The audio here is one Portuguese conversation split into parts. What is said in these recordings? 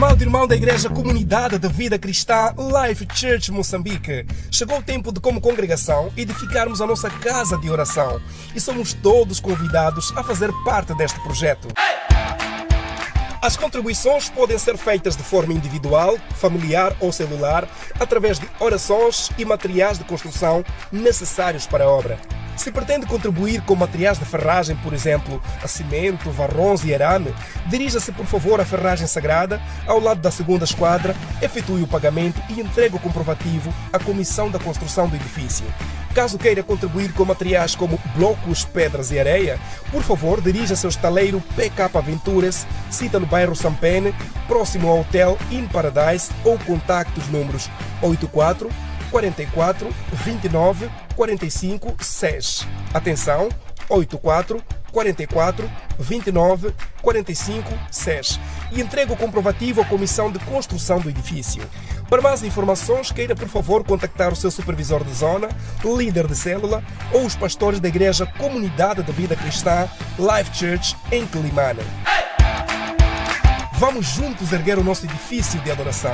Amado irmão da Igreja Comunidade de Vida Cristã Life Church Moçambique, chegou o tempo de, como congregação, edificarmos a nossa casa de oração e somos todos convidados a fazer parte deste projeto. As contribuições podem ser feitas de forma individual, familiar ou celular, através de orações e materiais de construção necessários para a obra. Se pretende contribuir com materiais de ferragem, por exemplo, a cimento, varrões e arame, dirija-se por favor à Ferragem Sagrada, ao lado da segunda esquadra, efetue o pagamento e entregue o comprovativo à Comissão da Construção do edifício. Caso queira contribuir com materiais como blocos, pedras e areia, por favor dirija-se ao estaleiro PK Aventuras, cita no bairro Sampene, próximo ao Hotel In Paradise, ou contacte os números 84 44 29 45 6. Atenção, 84 44 29 45 6. E entregue o comprovativo à Comissão de Construção do edifício. Para mais informações, queira por favor contactar o seu supervisor de zona, líder de célula ou os pastores da Igreja Comunidade de Vida Cristã Life Church em Quilimane. Vamos juntos erguer o nosso edifício de adoração.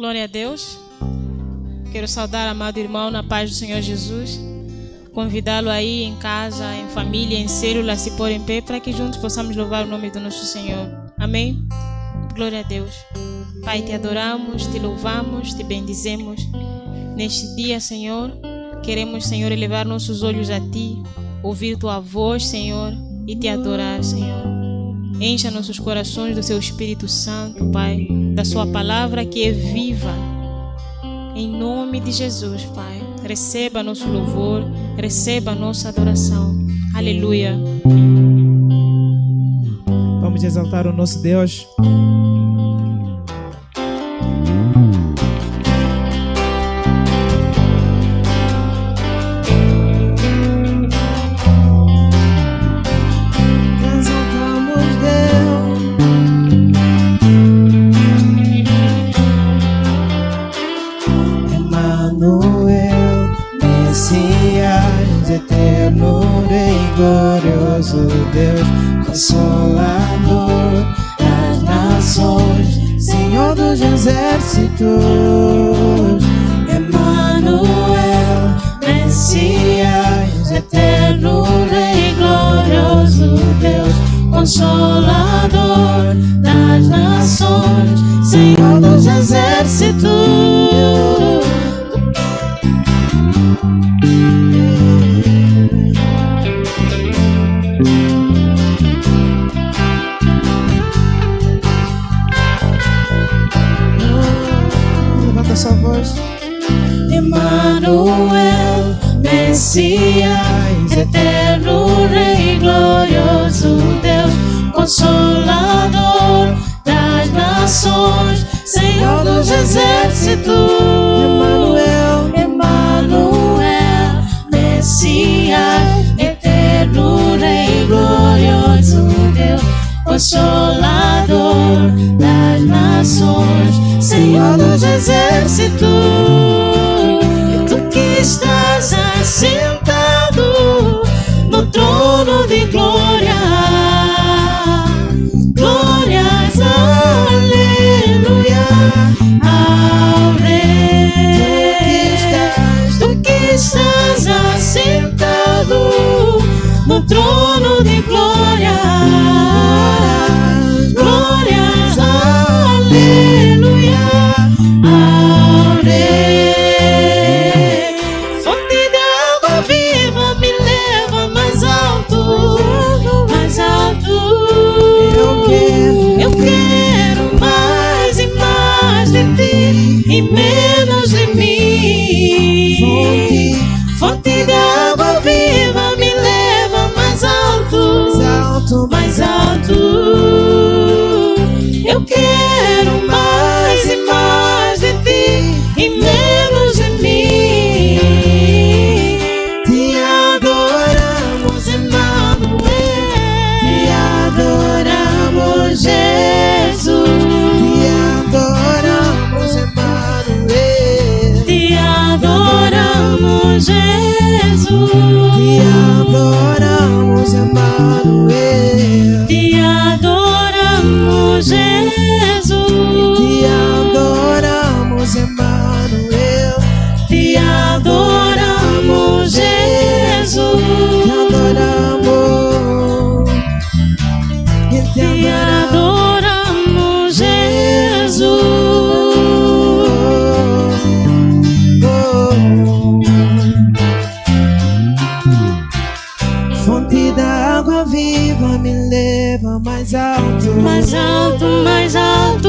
Glória a Deus. Quero saudar amado irmão na paz do Senhor Jesus. Convidá-lo aí em casa, em família, em célula, a se pôr em pé para que juntos possamos louvar o nome do nosso Senhor. Amém? Glória a Deus. Pai, te adoramos, te louvamos, te bendizemos. Neste dia, Senhor, queremos, Senhor, elevar nossos olhos a Ti, ouvir Tua voz, Senhor, e Te adorar, Senhor. Encha nossos corações do Seu Espírito Santo, Pai, da Sua palavra que é viva. Em nome de Jesus, Pai, receba nosso louvor, receba nossa adoração. Aleluia. Vamos exaltar o nosso Deus. Glorioso Deus, Consolador das nações, Senhor dos exércitos, Emmanuel, Messias, eterno Rei, glorioso Deus, Consolador das nações, Senhor dos exércitos. Sua voz. Emmanuel, Messias, eterno Rei, glorioso Deus, Consolador das nações, Senhor dos exércitos. Emmanuel, Messias, eterno Rei, glorioso Deus, Consolador das nações, Senhor dos exércitos. Tu que estás assentado no trono de glória, glórias, aleluia, ao Rei. mais alto, mais alto, mais alto.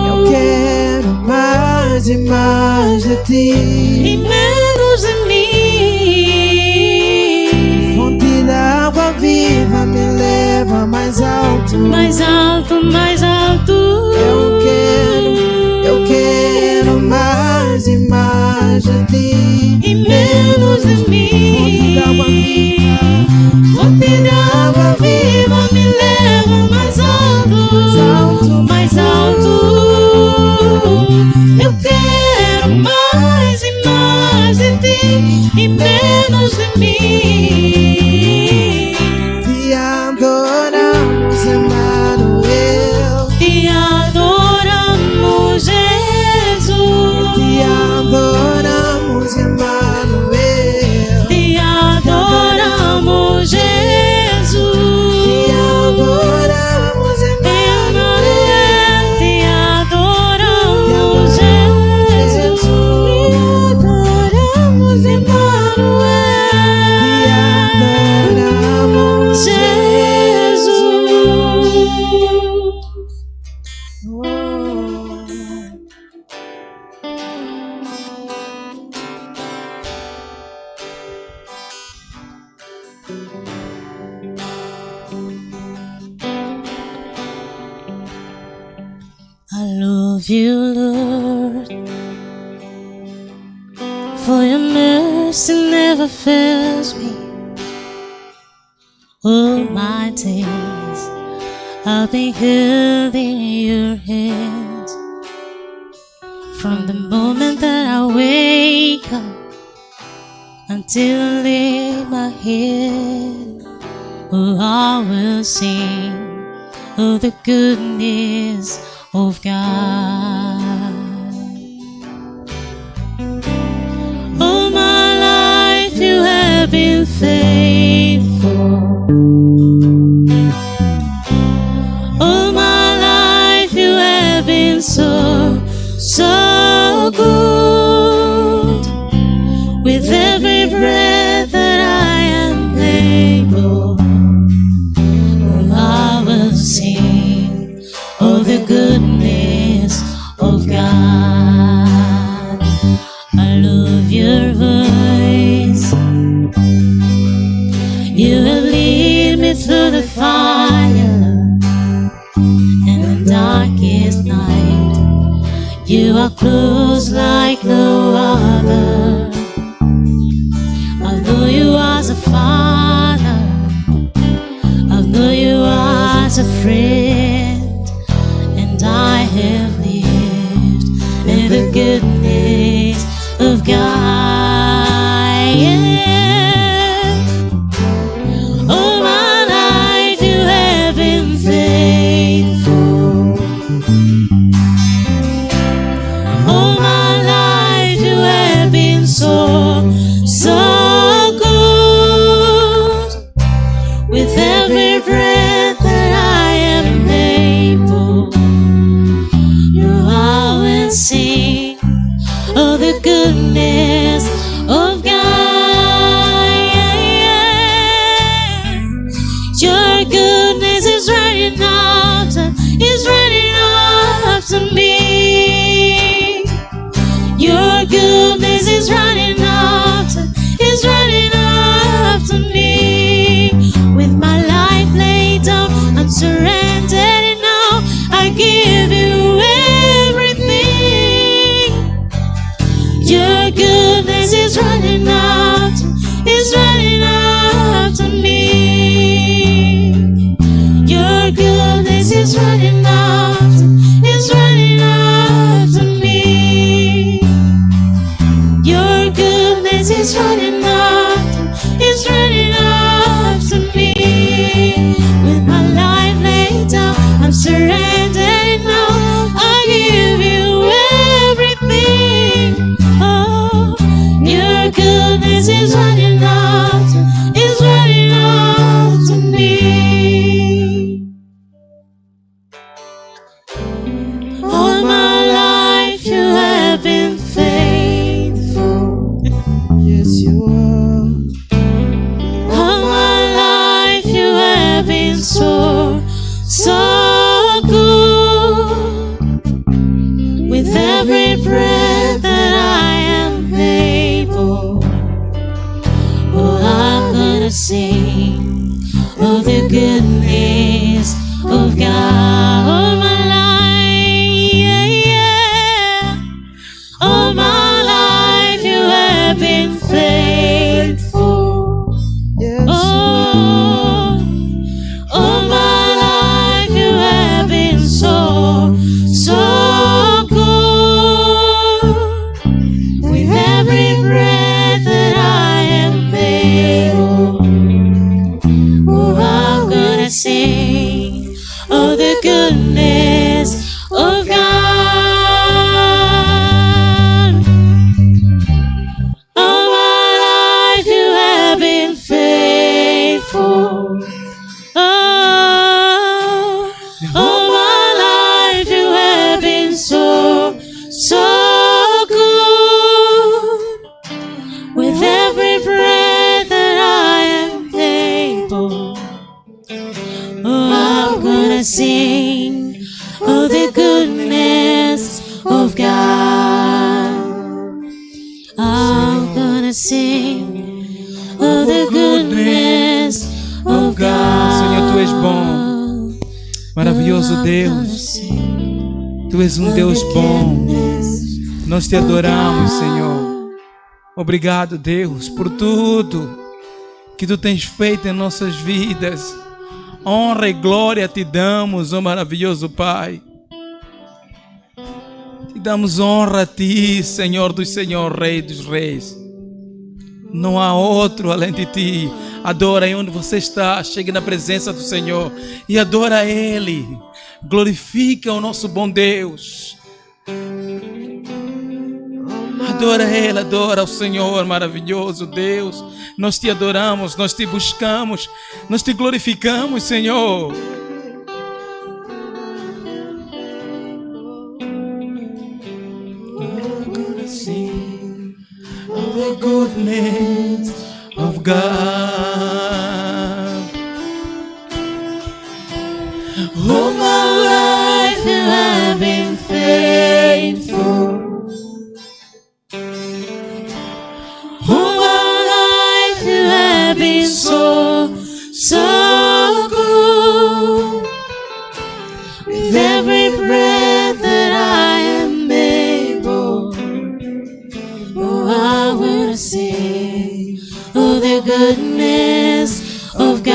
eu quero mais e mais de ti e menos de mim. Fonte da água viva me leva mais alto, mais alto, mais alto. eu quero mais e mais de ti e menos de mim. Fonte da água Fonte da água viva viva me leva mais alto, mais alto. Eu quero mais e mais de ti e menos de mim. te adoramos, Emmanuel, Te adoramos, Jesus. te adoramos, Emmanuel, Te adoramos, Jesus. te adoramos, Emmanuel, te adoramos, te Jesus. Te adoramos, Emmanuel, adoramos, Jesus. I love you, Lord, for your mercy never fails me. All my days I've been held in your hands. From the moment that I wake up until I lay my head, oh, I will sing of the goodness of God. All my life you have been faithful. All my life you have been so, so good. With every breath that I am able, oh, I will sing of the goodness of God. I love your voice. You will lead me through the fire and the darkest night. You are close like no other. I'll know you as a father, I'll know you as a friend, and I have lived in the goodness of God. Yeah. All my life you have been faithful. All my life you have been so, so good. With every breath that I am able, you always sing of the goodness of God. Your goodness is running after, is running after me. Your goodness is running after, is running after me. With my life laid down, I'm surrendered and now I give you everything. Your goodness is running after, is running after me. Your goodness is running after, is running after me. Your goodness is running after, is running after me. With my life laid down, I'm surrendered now. I give you everything. Oh, your goodness is running after, is running after me. All my life you have been faithful. yes you are, All my life you have been I'm gonna sing of the goodness of God. Senhor, Tu és bom, maravilhoso Deus. Tu és um Deus bom. Nós Te adoramos, Senhor. Obrigado, Deus, por tudo que Tu tens feito em nossas vidas. Honra e glória Te damos, ó maravilhoso Pai. Te damos honra a Ti, Senhor dos Senhores, Rei dos Reis. Não há outro além de Ti. Adora aí onde você está. Chegue na presença do Senhor e adora a Ele. Glorifica o nosso bom Deus. Adora Ele, adora o Senhor, maravilhoso Deus. Nós Te adoramos, nós Te buscamos, nós Te glorificamos, Senhor. I'm gonna sing of the goodness of God. All my life you have been faithful. All my life you have been so good. With every breath that I am able, oh, I will sing of the goodness of God.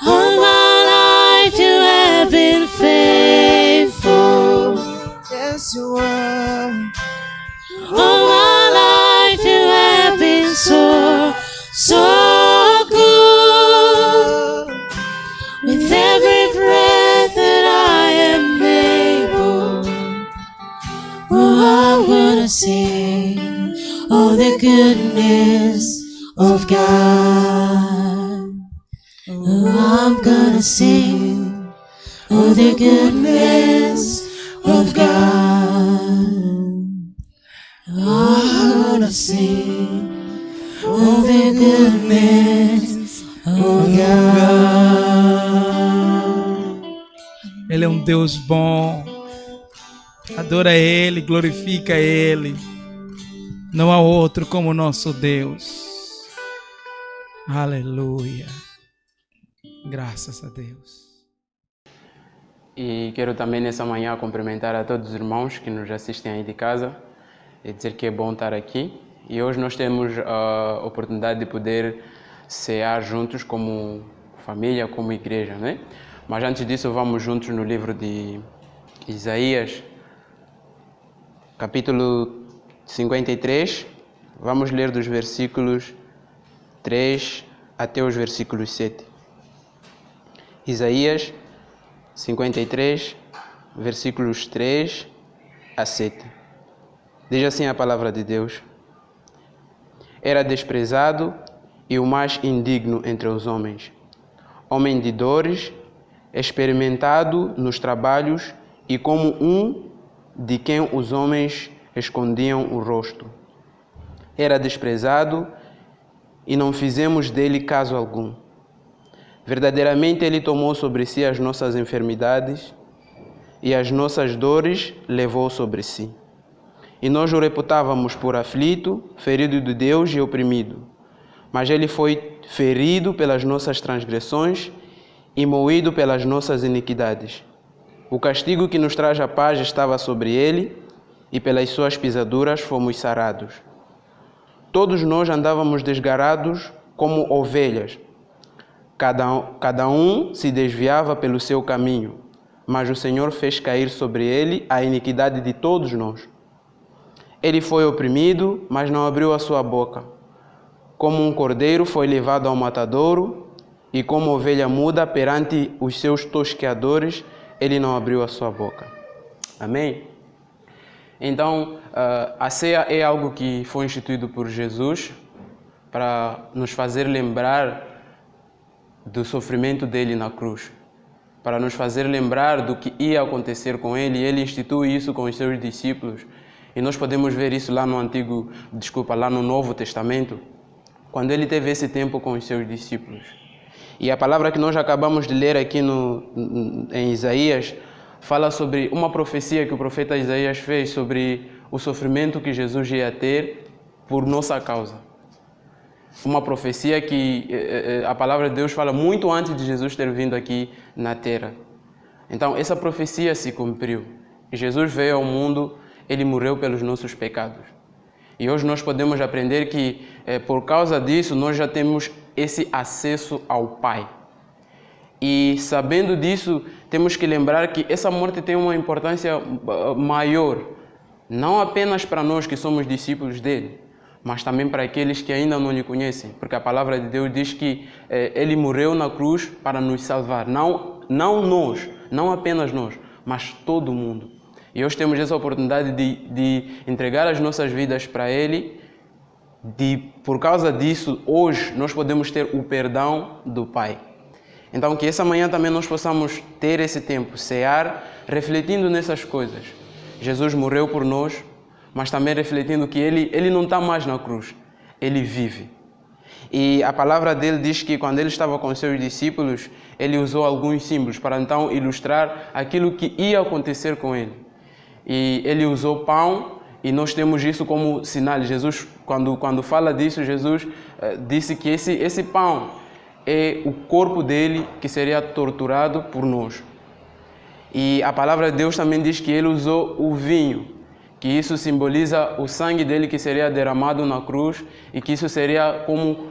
All my life you have been faithful. Yes, you are. All my life you have been so good. With every breath that I am able, oh, I'm gonna sing of the goodness of God. Oh, I'm gonna sing of the goodness of God. Oh, I'm gonna sing of the goodness of God. Ele é um Deus bom. Adora Ele, glorifica Ele. Não há outro como o nosso Deus. Aleluia. Graças a Deus. E quero também nessa manhã cumprimentar a todos os irmãos que nos assistem aí de casa e dizer que é bom estar aqui. E hoje nós temos a oportunidade de poder cear juntos como família, como igreja, né? Mas antes disso vamos juntos no livro de Isaías, capítulo 53. Vamos ler dos versículos 3 até os versículos 7. Isaías 53, versículos 3 a 7. Diz assim a palavra de Deus: Era desprezado e o mais indigno entre os homens, homem de dores, experimentado nos trabalhos e como um de quem os homens escondiam o rosto. Era desprezado e não fizemos dele caso algum. Verdadeiramente ele tomou sobre si as nossas enfermidades e as nossas dores levou sobre si. E nós o reputávamos por aflito, ferido de Deus e oprimido. Mas ele foi ferido pelas nossas transgressões e moído pelas nossas iniquidades. O castigo que nos traz a paz estava sobre ele, e pelas suas pisaduras fomos sarados. Todos nós andávamos desgarados como ovelhas. Cada um se desviava pelo seu caminho, mas o Senhor fez cair sobre ele a iniquidade de todos nós. Ele foi oprimido, mas não abriu a sua boca. Como um cordeiro foi levado ao matadouro, e como ovelha muda perante os seus tosqueadores, ele não abriu a sua boca. Amém? Então, a ceia é algo que foi instituído por Jesus para nos fazer lembrar do sofrimento dele na cruz, para nos fazer lembrar do que ia acontecer com ele. Ele institui isso com os seus discípulos, e nós podemos ver isso lá no Novo Testamento, quando ele teve esse tempo com os seus discípulos. E a palavra que nós acabamos de ler aqui em Isaías fala sobre uma profecia que o profeta Isaías fez sobre o sofrimento que Jesus ia ter por nossa causa. Uma profecia que a palavra de Deus fala muito antes de Jesus ter vindo aqui na terra. Então, essa profecia se cumpriu. Jesus veio ao mundo, Ele morreu pelos nossos pecados. E hoje nós podemos aprender que, por causa disso, nós já temos esse acesso ao Pai. E sabendo disso, temos que lembrar que essa morte tem uma importância maior, não apenas para nós que somos discípulos dele, mas também para aqueles que ainda não lhe conhecem, porque a palavra de Deus diz que ele morreu na cruz para nos salvar, não nós, não apenas nós, mas todo mundo. E hoje temos essa oportunidade de entregar as nossas vidas para ele. Por causa disso, hoje nós podemos ter o perdão do Pai. Então, que essa manhã também nós possamos ter esse tempo, cear, refletindo nessas coisas. Jesus morreu por nós, mas também refletindo que ele não está mais na cruz, ele vive. E a palavra dele diz que quando ele estava com seus discípulos, ele usou alguns símbolos para então ilustrar aquilo que ia acontecer com ele. E ele usou pão, e nós temos isso como sinal. Jesus, quando fala disso, Jesus disse que esse pão é o corpo dele que seria torturado por nós. E a palavra de Deus também diz que ele usou o vinho, que isso simboliza o sangue dele que seria derramado na cruz e que isso seria como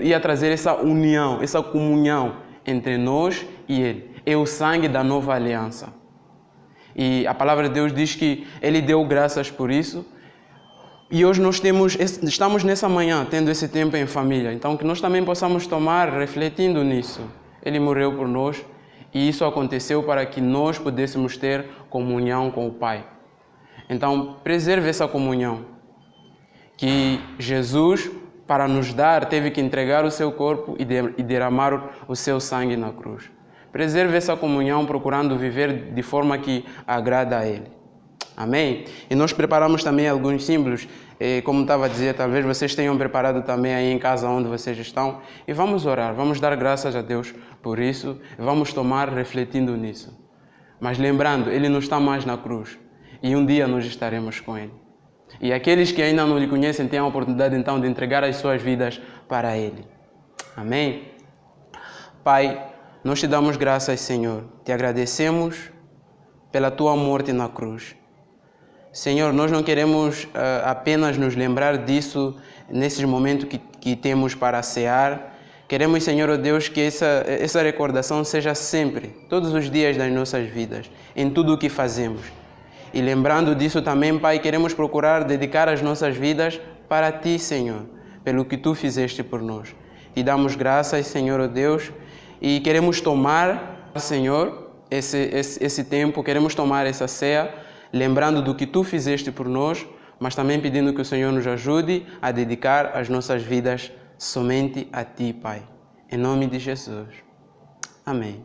ia trazer essa união, essa comunhão entre nós e ele. É o sangue da nova aliança. E a palavra de Deus diz que ele deu graças por isso. E hoje nós estamos nessa manhã tendo esse tempo em família. Então que nós também possamos tomar refletindo nisso. Ele morreu por nós e isso aconteceu para que nós pudéssemos ter comunhão com o Pai. Então preserve essa comunhão que Jesus, para nos dar, teve que entregar o seu corpo e derramar o seu sangue na cruz. Preserve essa comunhão procurando viver de forma que agrada a Ele. Amém? E nós preparamos também alguns símbolos, como estava a dizer, talvez vocês tenham preparado também aí em casa onde vocês estão. E vamos orar, vamos dar graças a Deus por isso, vamos tomar refletindo nisso. Mas lembrando, Ele não está mais na cruz e um dia nós estaremos com Ele. E aqueles que ainda não lhe conhecem têm a oportunidade então de entregar as suas vidas para Ele. Amém? Pai, nós te damos graças, Senhor, te agradecemos pela tua morte na cruz. Senhor, nós não queremos apenas nos lembrar disso nesses momentos que temos para cear. Queremos, Senhor, oh Deus, que essa recordação seja sempre, todos os dias das nossas vidas, em tudo o que fazemos. E lembrando disso também, Pai, queremos procurar dedicar as nossas vidas para Ti, Senhor, pelo que Tu fizeste por nós. Te damos graças, Senhor, oh Deus, e queremos tomar, Senhor, esse tempo, queremos tomar essa ceia, lembrando do que Tu fizeste por nós, mas também pedindo que o Senhor nos ajude a dedicar as nossas vidas somente a Ti, Pai. Em nome de Jesus. Amém.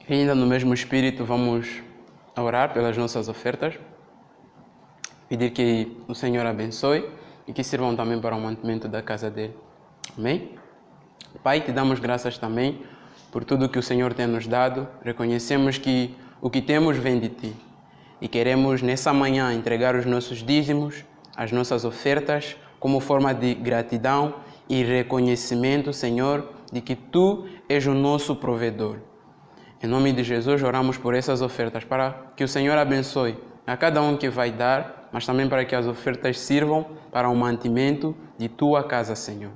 E ainda no mesmo espírito vamos orar pelas nossas ofertas, pedir que o Senhor abençoe e que sirvam também para o mantimento da casa dele. Amém? Pai, te damos graças também por tudo que o Senhor tem nos dado. Reconhecemos que o que temos vem de Ti e queremos nessa manhã entregar os nossos dízimos, as nossas ofertas como forma de gratidão e reconhecimento, Senhor, de que Tu és o nosso provedor. Em nome de Jesus, oramos por essas ofertas, para que o Senhor abençoe a cada um que vai dar, mas também para que as ofertas sirvam para o mantimento de Tua casa, Senhor.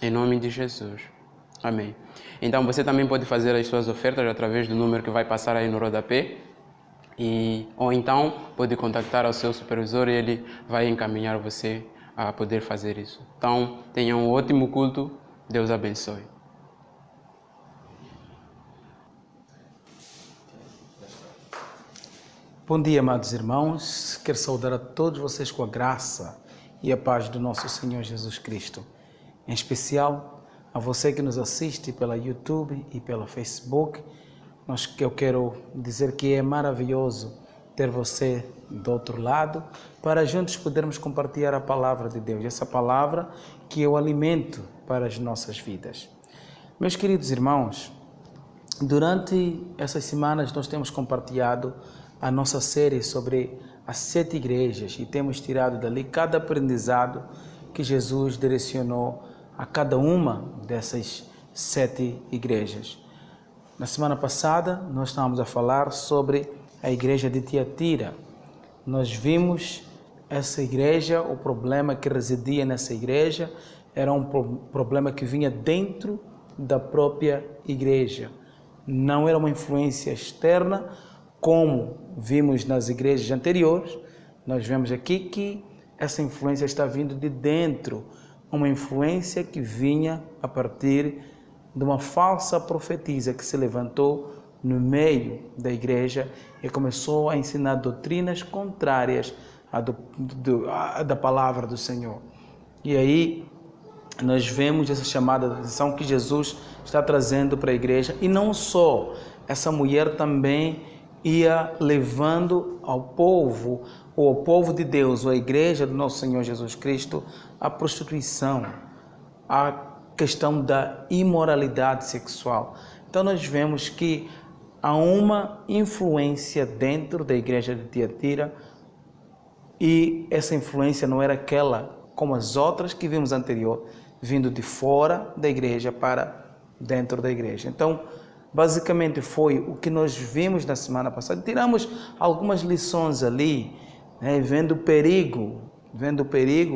Em nome de Jesus. Amém. Então, você também pode fazer as suas ofertas através do número que vai passar aí no rodapé, ou então pode contactar o seu supervisor e ele vai encaminhar você a poder fazer isso. Então, tenham um ótimo culto. Deus abençoe. Bom dia, amados irmãos. Quero saudar a todos vocês com a graça e a paz do nosso Senhor Jesus Cristo. Em especial, a você que nos assiste pela YouTube e pela Facebook, eu quero dizer que é maravilhoso ter você do outro lado, para juntos podermos compartilhar a palavra de Deus, essa palavra que é o alimento para as nossas vidas. Meus queridos irmãos, durante essas semanas nós temos compartilhado a nossa série sobre as 7 igrejas e temos tirado dali cada aprendizado que Jesus direcionou a cada uma dessas 7 igrejas. Na semana passada nós estávamos a falar sobre a igreja de Tiatira. Nós vimos essa igreja, o problema que residia nessa igreja era um problema que vinha dentro da própria igreja. Não era uma influência externa, como vimos nas igrejas anteriores. Nós vemos aqui que essa influência está vindo de dentro, uma influência que vinha a partir de uma falsa profetisa que se levantou no meio da igreja e começou a ensinar doutrinas contrárias da palavra do Senhor. E aí nós vemos essa chamada de atenção que Jesus está trazendo para a igreja, e não só, essa mulher também ia levando ao povo, ou ao povo de Deus, ou à igreja do nosso Senhor Jesus Cristo, a prostituição, a questão da imoralidade sexual. Então nós vemos que há uma influência dentro da igreja de Tiatira, e essa influência não era aquela como as outras que vimos anterior, vindo de fora da igreja para dentro da igreja. Então, basicamente foi o que nós vimos na semana passada. Tiramos algumas lições ali, vendo o perigo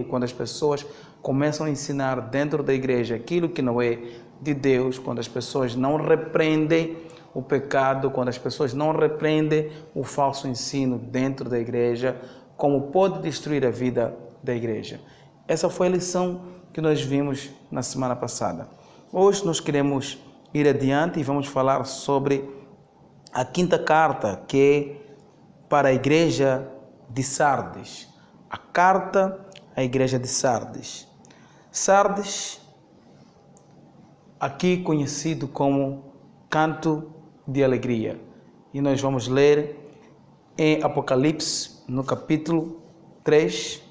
quando as pessoas começam a ensinar dentro da igreja aquilo que não é de Deus, quando as pessoas não repreendem o pecado, quando as pessoas não repreendem o falso ensino dentro da igreja, como pode destruir a vida da igreja. Essa foi a lição que nós vimos na semana passada. Hoje nós queremos ir adiante e vamos falar sobre a 5ª carta, que é para a igreja de Sardes. A carta à igreja de Sardes. Sardes, aqui conhecido como canto de alegria. E nós vamos ler em Apocalipse, no capítulo 3,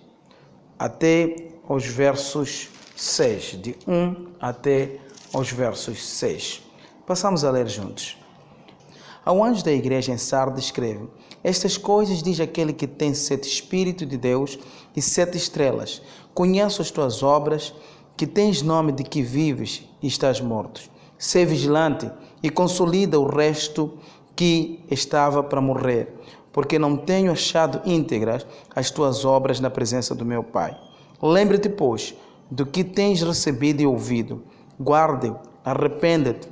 até aos versos 6, de 1 até aos versos 6. Passamos a ler juntos. Ao anjo da igreja em Sardes escreve: estas coisas diz aquele que tem 7 Espíritos de Deus e 7 estrelas. Conheço as tuas obras, que tens nome de que vives e estás morto. Sê vigilante e consolida o resto que estava para morrer, porque não tenho achado íntegras as tuas obras na presença do meu Pai. Lembre-te, pois, do que tens recebido e ouvido. Guarda-o, arrepende-te,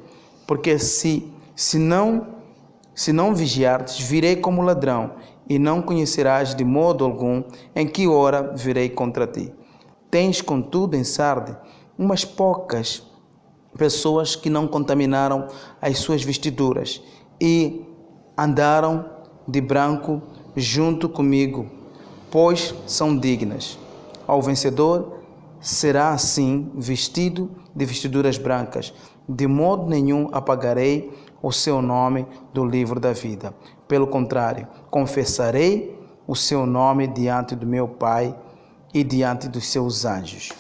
porque se não vigiares, virei como ladrão, e não conhecerás de modo algum em que hora virei contra ti. Tens, contudo, em Sardes, umas poucas pessoas que não contaminaram as suas vestiduras e andaram de branco junto comigo, pois são dignas. Ao vencedor será assim vestido de vestiduras brancas. De modo nenhum apagarei o seu nome do livro da vida. Pelo contrário, confessarei o seu nome diante do meu Pai e diante dos seus anjos.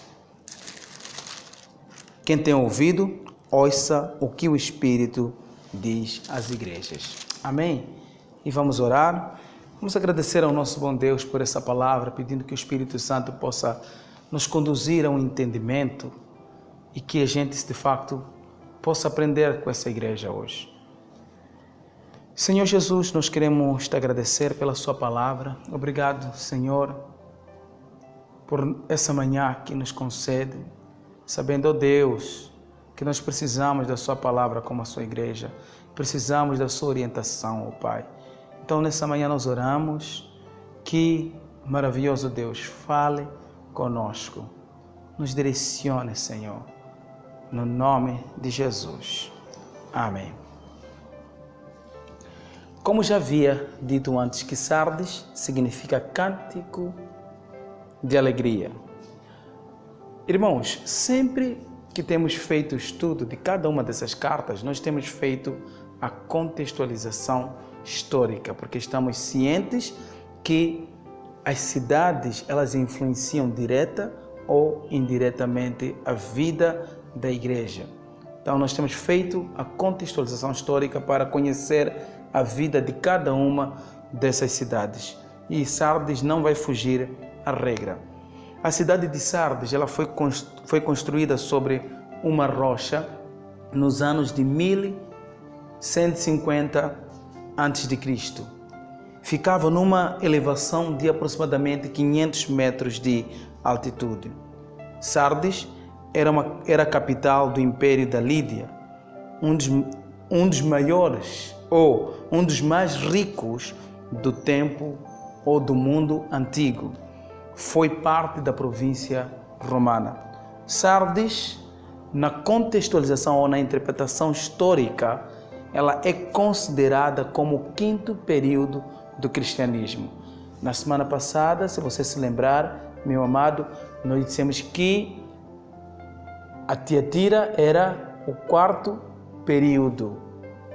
Quem tem ouvido, ouça o que o Espírito diz às igrejas. Amém? E vamos orar. Vamos agradecer ao nosso bom Deus por essa palavra, pedindo que o Espírito Santo possa nos conduzir a um entendimento e que a gente, de facto, possa aprender com essa igreja hoje. Senhor Jesus, nós queremos te agradecer pela sua palavra. Obrigado, Senhor, por essa manhã que nos concede, sabendo, ó Deus, que nós precisamos da sua palavra como a sua igreja, precisamos da sua orientação, ó Pai. Então, nessa manhã nós oramos que, maravilhoso Deus, fale conosco, nos direcione, Senhor, no nome de Jesus. Amém. Como já havia dito antes, que Sardes significa cântico de alegria. Irmãos, sempre que temos feito o estudo de cada uma dessas cartas, nós temos feito a contextualização histórica, porque estamos cientes que as cidades, elas influenciam direta ou indiretamente a vida da igreja. Então nós temos feito a contextualização histórica para conhecer a vida de cada uma dessas cidades. E Sardes não vai fugir à regra. A cidade de Sardes, ela foi construída sobre uma rocha nos anos de 1150 a.C. Ficava numa elevação de aproximadamente 500 metros de altitude. Sardes era a capital do Império da Lídia, um dos maiores ou um dos mais ricos do tempo ou do mundo antigo. Foi parte da província romana. Sardes, na contextualização ou na interpretação histórica, ela é considerada como o 5º período do cristianismo. Na semana passada, se você se lembrar, meu amado, nós dissemos que a Tiatira era o 4º período,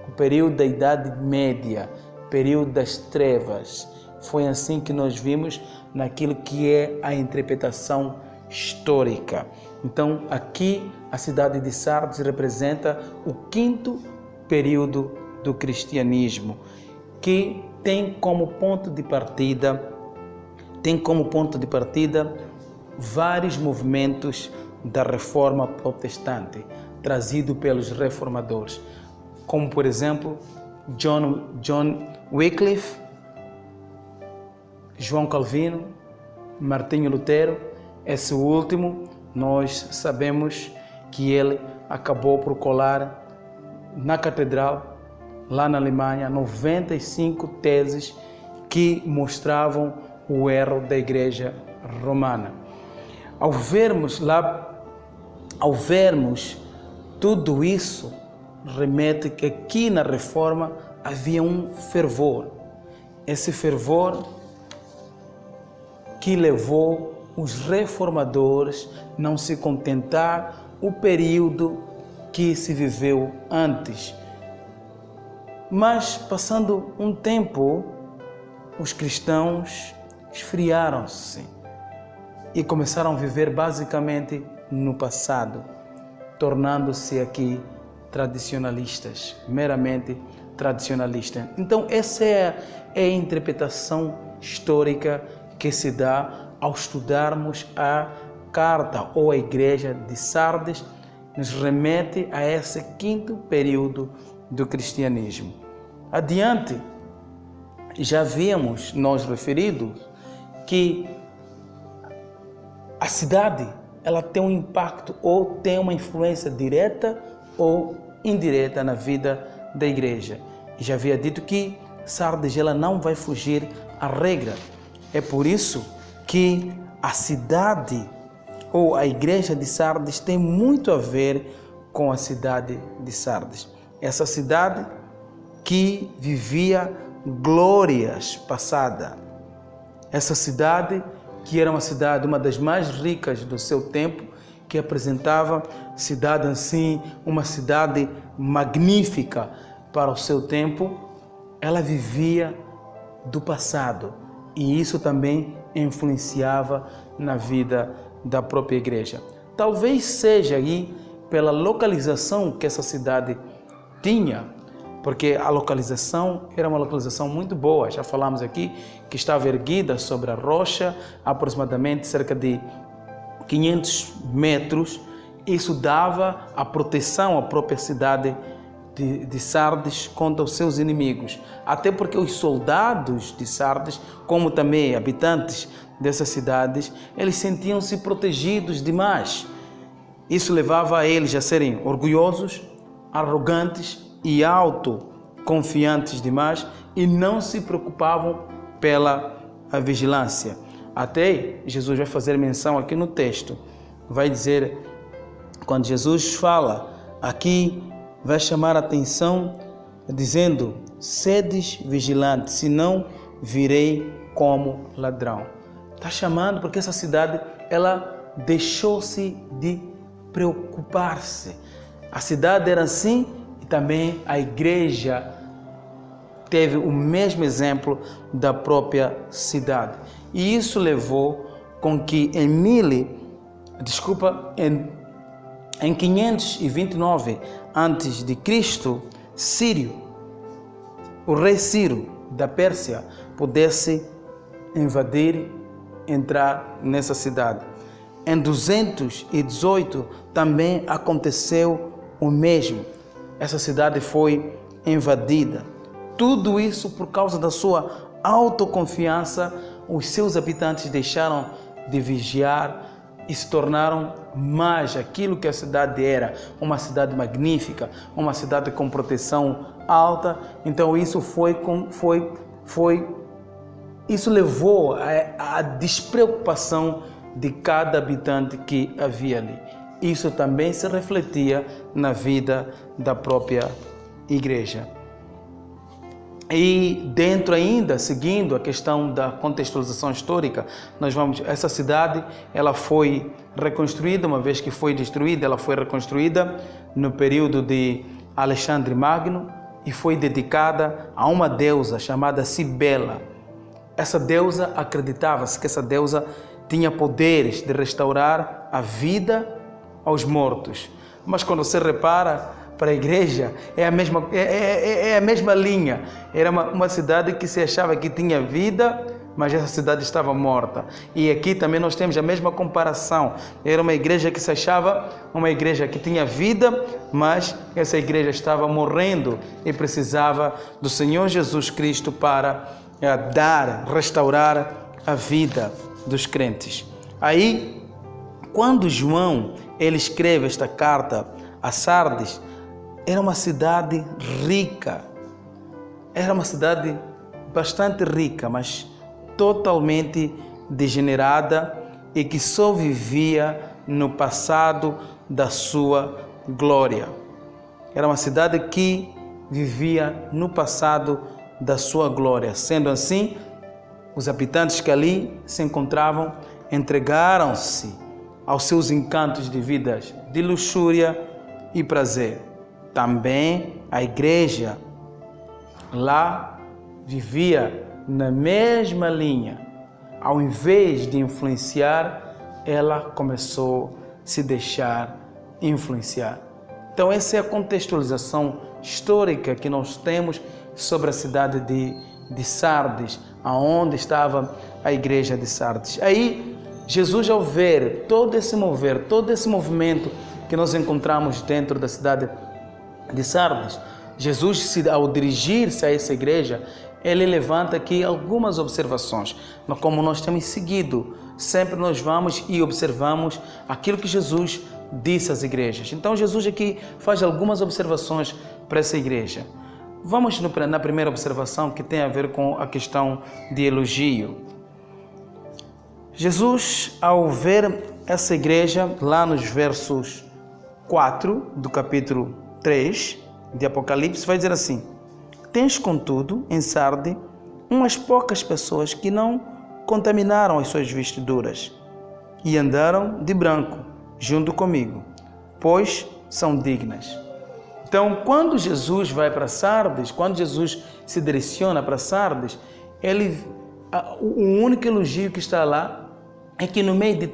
o período da Idade Média, período das trevas. Foi assim que nós vimos naquilo que é a interpretação histórica. Então, aqui a cidade de Sardes representa o 5º período do cristianismo, que tem como ponto de partida vários movimentos da reforma protestante, trazido pelos reformadores, como por exemplo John Wycliffe, João Calvino, Martinho Lutero. Esse último, nós sabemos que ele acabou por colar na catedral, lá na Alemanha, 95 teses que mostravam o erro da Igreja Romana. Ao vermos tudo isso, remete que aqui na Reforma havia um fervor. Esse fervor que levou os reformadores a não se contentar o período que se viveu antes. Mas, passando um tempo, os cristãos esfriaram-se e começaram a viver basicamente no passado, tornando-se aqui tradicionalistas, meramente tradicionalistas. Então, essa é a interpretação histórica que se dá ao estudarmos a carta ou a igreja de Sardes, nos remete a esse 5º período do cristianismo. Adiante, já havíamos nós referido que a cidade ela tem um impacto ou tem uma influência direta ou indireta na vida da igreja. E já havia dito que Sardes ela não vai fugir à regra. É por isso que a cidade ou a igreja de Sardes tem muito a ver com a cidade de Sardes. Essa cidade que vivia glórias passadas. Essa cidade que era uma das mais ricas do seu tempo, que apresentava cidade assim, uma cidade magnífica para o seu tempo, ela vivia do passado e isso também influenciava na vida da própria igreja. Talvez seja aí pela localização que essa cidade tinha, porque a localização era uma localização muito boa. Já falamos aqui que estava erguida sobre a rocha, aproximadamente cerca de 500 metros. Isso dava a proteção à própria cidade de Sardes contra os seus inimigos. Até porque os soldados de Sardes, como também habitantes dessas cidades, eles sentiam-se protegidos demais. Isso levava a eles a serem orgulhosos, arrogantes e autoconfiantes demais e não se preocupavam pela vigilância. Até Jesus vai fazer menção aqui no texto. Vai dizer, quando Jesus fala aqui, vai chamar a atenção dizendo: sedes vigilantes, senão virei como ladrão. Está chamando porque essa cidade ela deixou-se de preocupar-se. A cidade era assim e também a igreja teve o mesmo exemplo da própria cidade. E isso levou com que em 529 a.C., Sírio, o rei Ciro da Pérsia, pudesse invadir, entrar nessa cidade. Em 218 também aconteceu o mesmo. Essa cidade foi invadida. Tudo isso por causa da sua autoconfiança. Os seus habitantes deixaram de vigiar e se tornaram mais aquilo que a cidade era, uma cidade magnífica, uma cidade com proteção alta. Então isso isso levou à despreocupação de cada habitante que havia ali. Isso também se refletia na vida da própria igreja. E dentro ainda, seguindo a questão da contextualização histórica, essa cidade, ela foi reconstruída, uma vez que foi destruída, ela foi reconstruída no período de Alexandre Magno e foi dedicada a uma deusa chamada Cibele. Essa deusa, acreditava-se que essa deusa tinha poderes de restaurar a vida aos mortos. Mas quando você repara para a igreja, é a mesma linha. Era uma cidade que se achava que tinha vida, mas essa cidade estava morta. E aqui também nós temos a mesma comparação. Era uma igreja que se achava uma igreja que tinha vida, mas essa igreja estava morrendo e precisava do Senhor Jesus Cristo para restaurar a vida dos crentes. Aí, quando João ele escreve esta carta a Sardes, era uma cidade rica, era uma cidade bastante rica, mas totalmente degenerada e que só vivia no passado da sua glória. Era uma cidade que vivia no passado da sua glória. Sendo assim, os habitantes que ali se encontravam entregaram-se aos seus encantos de vidas de luxúria e prazer. Também a igreja lá vivia na mesma linha. Ao invés de influenciar, ela começou a se deixar influenciar. Então essa é a contextualização histórica que nós temos sobre a cidade de Sardes, aonde estava a igreja de Sardes. Aí Jesus, ao ver todo esse movimento que nós encontramos dentro da cidade de Sardes, Jesus, ao dirigir-se a essa igreja, ele levanta aqui algumas observações. Como nós temos seguido, sempre nós vamos e observamos aquilo que Jesus disse às igrejas. Então Jesus aqui faz algumas observações para essa igreja. Vamos na primeira observação, que tem a ver com a questão de elogio. Jesus, ao ver essa igreja, lá nos versos 4 do capítulo 3 de Apocalipse, vai dizer assim: tens, contudo, em Sardes, umas poucas pessoas que não contaminaram as suas vestiduras e andaram de branco junto comigo, pois são dignas. Então, quando Jesus vai para Sardes, quando Jesus se direciona para Sardes, o único elogio que está lá é que no meio de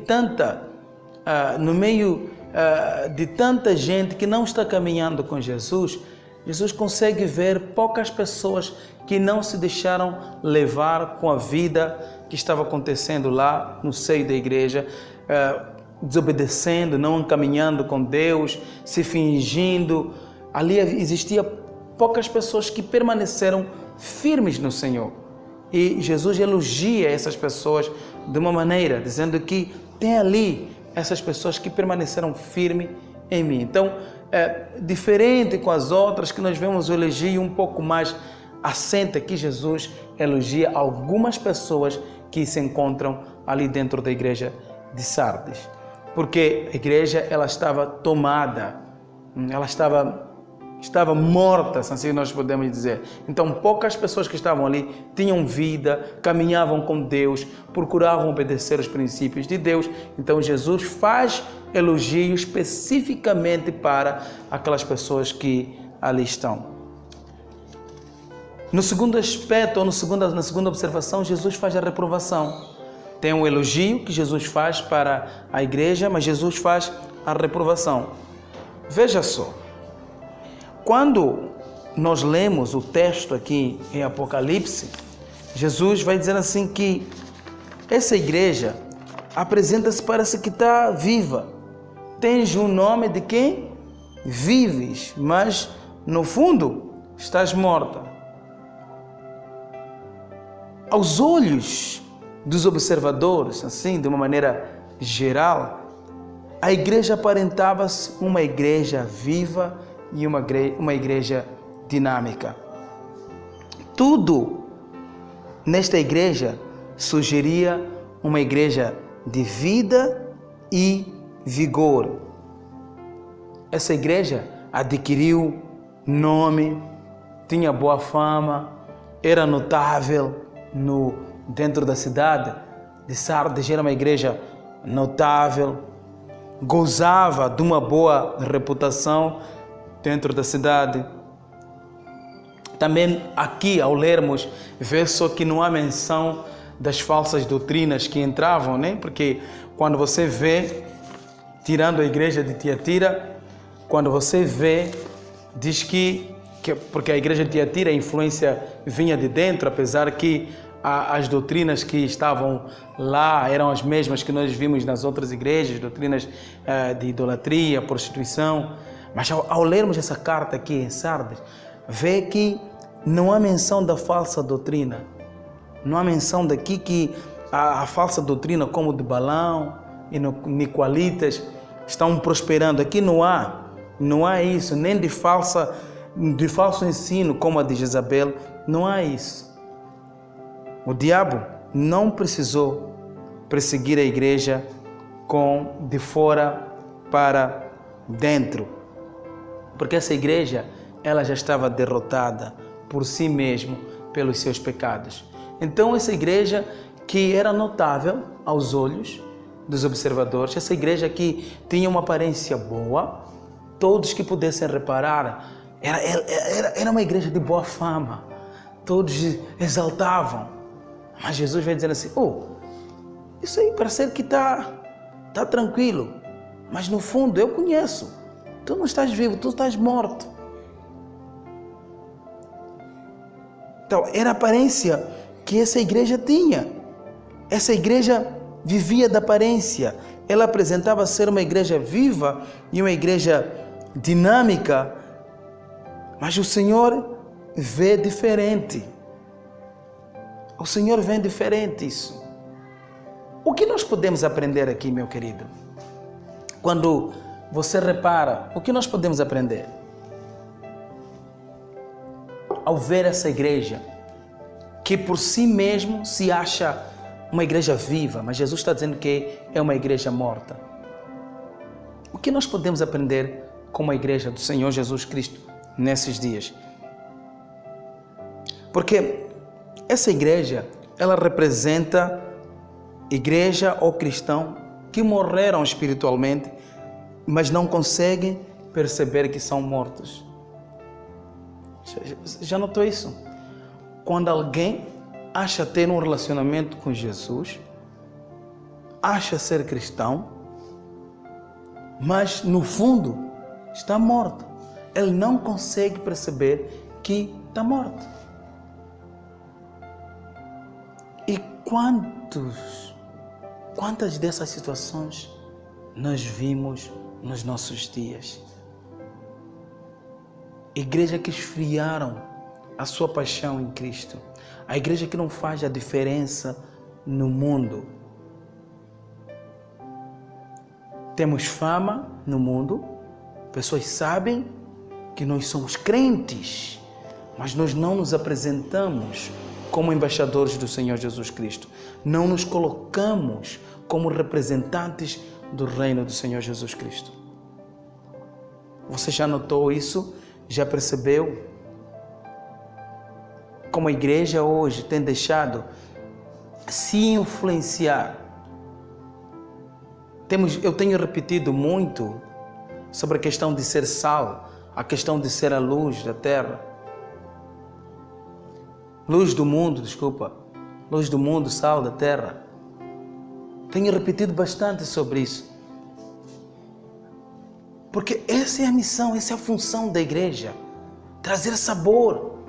tanta gente que não está caminhando com Jesus, Jesus consegue ver poucas pessoas que não se deixaram levar com a vida que estava acontecendo lá no seio da igreja, desobedecendo, não caminhando com Deus, se fingindo. Ali existia poucas pessoas que permaneceram firmes no Senhor. E Jesus elogia essas pessoas de uma maneira, dizendo que tem ali essas pessoas que permaneceram firmes em mim. Então, diferente com as outras, que nós vemos o elogio um pouco mais assente, que Jesus elogia algumas pessoas que se encontram ali dentro da igreja de Sardes. Porque a igreja ela estava tomada, ela estava estava morta, assim nós podemos dizer. Então, poucas pessoas que estavam ali tinham vida, caminhavam com Deus, procuravam obedecer os princípios de Deus. Então, Jesus faz elogios especificamente para aquelas pessoas que ali estão. No segundo aspecto, ou na segunda observação, Jesus faz a reprovação. Tem um elogio que Jesus faz para a igreja, mas Jesus faz a reprovação. Veja só, quando nós lemos o texto aqui em Apocalipse, Jesus vai dizer assim que essa igreja apresenta-se, parece que está viva. Tens o nome de quem? Vives, mas no fundo estás morta. Aos olhos dos observadores, assim, de uma maneira geral, a igreja aparentava-se uma igreja viva e uma igreja dinâmica. Tudo nesta igreja sugeria uma igreja de vida e vigor. Essa igreja adquiriu nome, tinha boa fama, era notável dentro da cidade de Sardes, era uma igreja notável, gozava de uma boa reputação dentro da cidade. Também aqui, ao lermos, vê só que não há menção das falsas doutrinas que entravam, né? Porque quando você vê, tirando a igreja de Tiatira, quando você vê, diz que porque a igreja de Tiatira, a influência vinha de dentro, apesar que as doutrinas que estavam lá eram as mesmas que nós vimos nas outras igrejas, doutrinas de idolatria, prostituição. Mas ao lermos essa carta aqui em Sardes, vê que não há menção da falsa doutrina. Não há menção daqui que a falsa doutrina, como de Balão e Nicolaitas, estão prosperando. Aqui não há isso, nem de falso ensino como a de Jezabel, não há isso. O diabo não precisou perseguir a igreja de fora para dentro, porque essa igreja ela já estava derrotada por si mesma, pelos seus pecados. Então essa igreja que era notável aos olhos dos observadores, essa igreja que tinha uma aparência boa, todos que pudessem reparar, era uma igreja de boa fama, todos exaltavam. Mas Jesus vai dizendo assim, isso aí parece que está tranquilo, mas no fundo eu conheço, tu não estás vivo, tu estás morto. Então era a aparência que essa igreja tinha. Essa igreja vivia da aparência, ela apresentava ser uma igreja viva e uma igreja dinâmica, mas o Senhor vê diferente. O Senhor vê diferente isso. O que nós podemos aprender aqui, meu querido? Quando você repara, o que nós podemos aprender? Ao ver essa igreja, que por si mesmo se acha uma igreja viva, mas Jesus está dizendo que é uma igreja morta. O que nós podemos aprender com a igreja do Senhor Jesus Cristo nesses dias? Porque essa igreja, ela representa igreja ou cristão que morreram espiritualmente, mas não conseguem perceber que são mortos. Já notou isso? Quando alguém acha ter um relacionamento com Jesus, acha ser cristão, mas no fundo está morto. Ele não consegue perceber que está morto. E quantas dessas situações nós vimos nos nossos dias? Igreja que esfriaram a sua paixão em Cristo. A igreja que não faz a diferença no mundo. Temos fama no mundo, pessoas sabem que nós somos crentes, mas nós não nos apresentamos como embaixadores do Senhor Jesus Cristo. Não nos colocamos como representantes do reino do Senhor Jesus Cristo. Você já notou isso? já percebeu como a igreja hoje tem deixado se influenciar? Eu tenho repetido muito sobre a questão de ser sal, a questão de ser a luz da terra. Luz do mundo, sal da terra. Tenho repetido bastante sobre isso. Porque essa é a missão, essa é a função da igreja. Trazer sabor,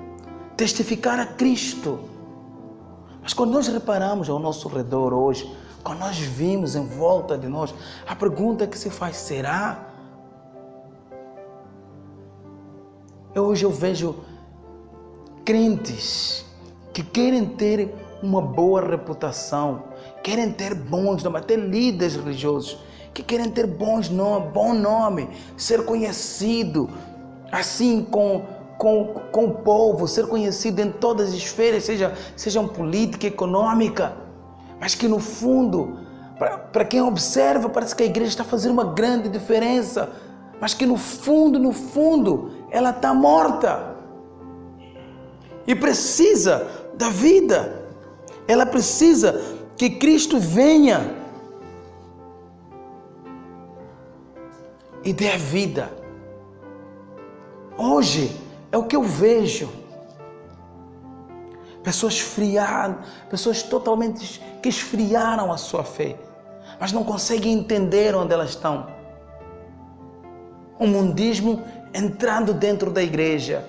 testificar a Cristo. Mas quando nós reparamos ao nosso redor hoje, quando nós vimos em volta de nós, a pergunta que se faz, será? Hoje eu vejo crentes que querem ter uma boa reputação, querem ter bons nomes, até líderes religiosos, que querem ter bom nome, ser conhecido, assim com o povo, ser conhecido em todas as esferas, sejam política, econômica, mas que no fundo, para quem observa, parece que a igreja está fazendo uma grande diferença, mas que no fundo, ela está morta e precisa da vida, ela precisa que Cristo venha e dê a vida. Hoje é o que eu vejo. Pessoas totalmente que esfriaram a sua fé, mas não conseguem entender onde elas estão. O mundismo entrando dentro da igreja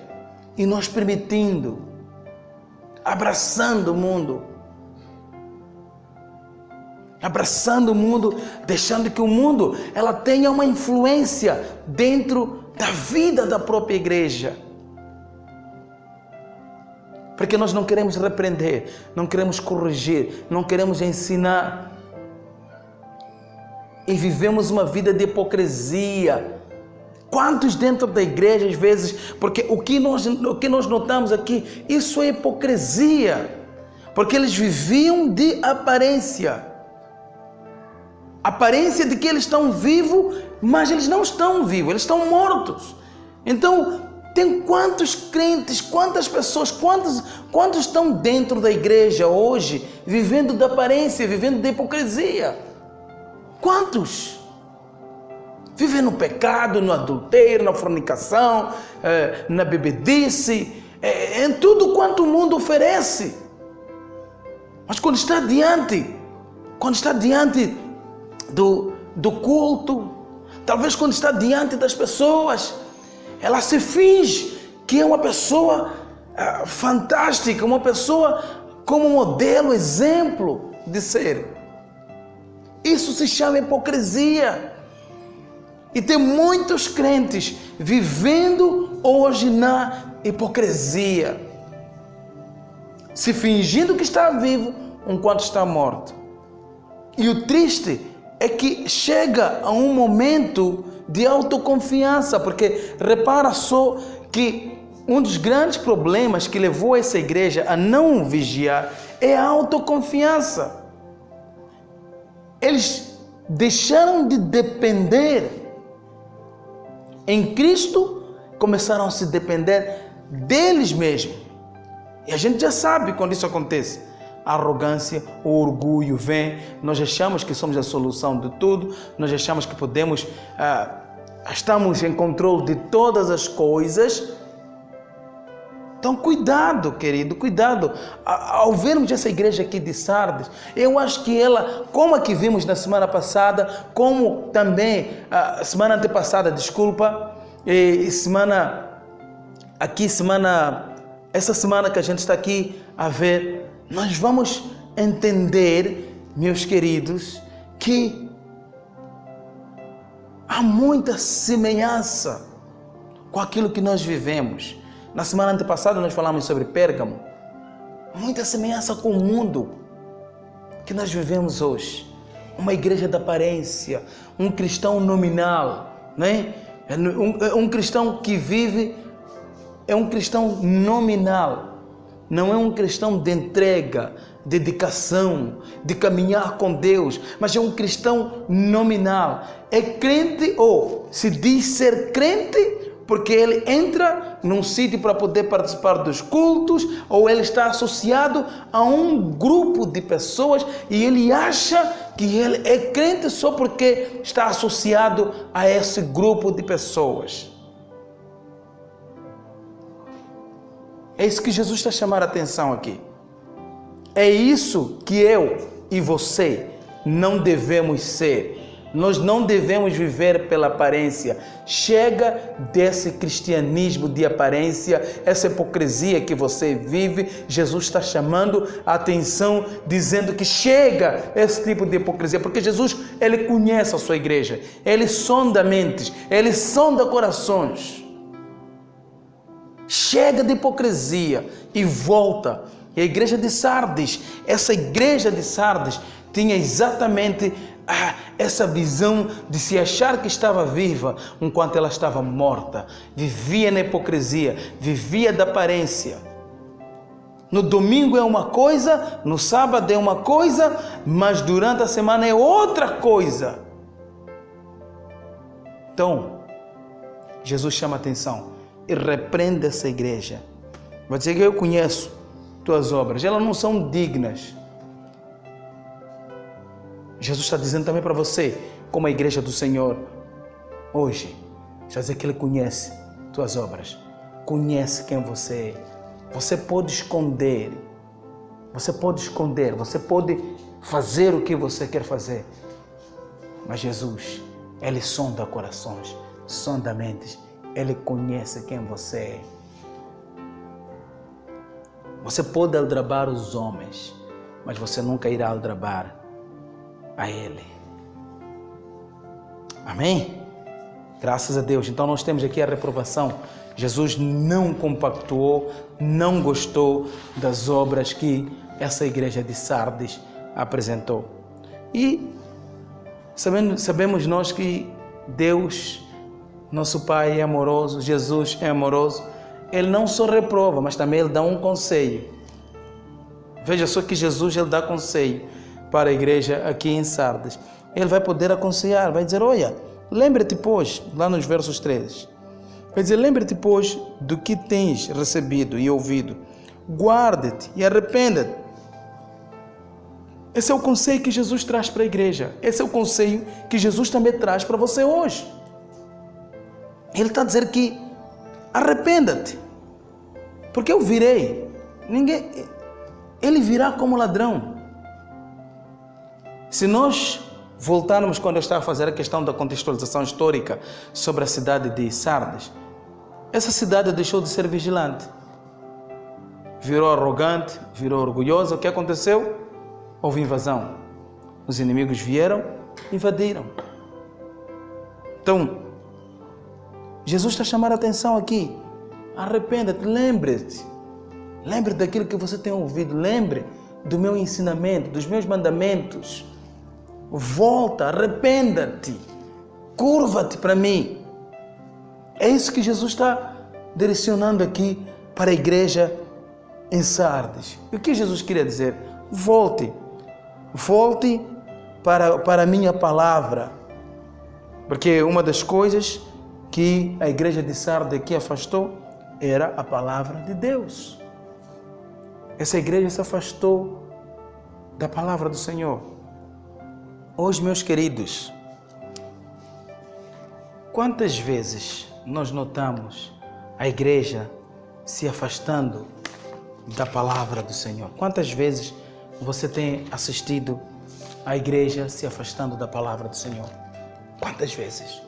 e nós permitindo, abraçando o mundo, deixando que o mundo ela tenha uma influência dentro da vida da própria igreja. Porque nós não queremos repreender, não queremos corrigir, não queremos ensinar. E vivemos uma vida de hipocrisia. Quantos dentro da igreja, às vezes, porque o que nós notamos aqui, isso é hipocrisia. Porque eles viviam de aparência. Aparência de que eles estão vivos, mas eles não estão vivos, eles estão mortos. Então, tem quantos crentes, quantas pessoas, quantos estão dentro da igreja hoje, vivendo de aparência, vivendo de hipocrisia? Quantos? Vivem no pecado, no adultério, na fornicação, na bebedice, em tudo quanto o mundo oferece. Mas quando está diante do culto, talvez quando está diante das pessoas, ela se finge que é uma pessoa fantástica, uma pessoa como modelo, exemplo de ser. Isso se chama hipocrisia. E tem muitos crentes vivendo hoje na hipocrisia, se fingindo que está vivo enquanto está morto. E o triste é que chega a um momento de autoconfiança, porque repara só que um dos grandes problemas que levou essa igreja a não vigiar é a autoconfiança. Eles deixaram de depender em Cristo, começaram a se depender deles mesmos. E a gente já sabe quando isso acontece. A arrogância, o orgulho vem, nós achamos que somos a solução de tudo, nós achamos que podemos, estamos em controle de todas as coisas. Então cuidado, querido, cuidado. Ao vermos essa igreja aqui de Sardes, eu acho que ela, como a que vimos na semana passada, como também semana antepassada, essa semana que a gente está aqui a ver, nós vamos entender, meus queridos, que há muita semelhança com aquilo que nós vivemos. Na semana antepassada nós falamos sobre Pérgamo. Muita semelhança com o mundo que nós vivemos hoje. Uma igreja de aparência, um cristão nominal, né? Um cristão que vive é um cristão nominal. Não é um cristão de entrega, dedicação, de caminhar com Deus, mas é um cristão nominal. É crente ou se diz ser crente, porque ele entra num sítio para poder participar dos cultos, ou ele está associado a um grupo de pessoas e ele acha que ele é crente só porque está associado a esse grupo de pessoas. É isso que Jesus está chamando a atenção aqui. É isso que eu e você não devemos ser. Nós não devemos viver pela aparência. Chega desse cristianismo de aparência, essa hipocrisia que você vive. Jesus está chamando a atenção, dizendo que chega esse tipo de hipocrisia, porque Jesus, ele conhece a sua igreja, ele sonda mentes, ele sonda corações. Chega de hipocrisia e volta. E a igreja de Sardes, essa igreja de Sardes tinha exatamente essa visão de se achar que estava viva enquanto ela estava morta. Vivia na hipocrisia, vivia da aparência. No domingo é uma coisa, no sábado é uma coisa, mas durante a semana é outra coisa. Então, Jesus chama a atenção e repreende essa igreja. Vai dizer que eu conheço tuas obras, elas não são dignas. Jesus está dizendo também para você, como a igreja do Senhor, hoje, já dizer que Ele conhece tuas obras, conhece quem você é. Você pode esconder, você pode fazer o que você quer fazer, mas Jesus, Ele sonda corações, sonda mentes, Ele conhece quem você é. Você pode aldrabar os homens, mas você nunca irá aldrabar a Ele. Amém? Graças a Deus. Então nós temos aqui a reprovação. Jesus não compactuou, não gostou das obras que essa igreja de Sardes apresentou. E sabemos nós que Deus, nosso Pai, é amoroso, Jesus é amoroso. Ele não só reprova, mas também Ele dá um conselho. Veja só que Jesus, Ele dá conselho para a igreja aqui em Sardes. Ele vai poder aconselhar, vai dizer, olha, lembra-te, pois, lá nos versos 13, vai dizer, lembra-te, pois, do que tens recebido e ouvido, guarda-te e arrependa-te. Esse é o conselho que Jesus traz para a igreja, esse é o conselho que Jesus também traz para você hoje. Ele está a dizer que arrependa-te, porque eu virei, ele virá como ladrão. Se nós voltarmos quando eu estava a fazer a questão da contextualização histórica sobre a cidade de Sardes, essa cidade deixou de ser vigilante, virou arrogante, virou orgulhosa. O que aconteceu? Houve invasão. Os inimigos vieram, invadiram. Então, Jesus está chamando a atenção aqui. Arrependa-te, lembre-te daquilo que você tem ouvido, lembre do meu ensinamento, dos meus mandamentos. Volta, arrependa-te, curva-te para mim. É isso que Jesus está direcionando aqui para a igreja em Sardes. E o que Jesus queria dizer? Volte para a minha palavra. Porque uma das coisas que a igreja de Sardes aqui afastou era a palavra de Deus. Essa igreja se afastou da palavra do Senhor. Hoje, meus queridos, quantas vezes nós notamos a igreja se afastando da palavra do Senhor? Quantas vezes você tem assistido a igreja se afastando da palavra do Senhor? Quantas vezes?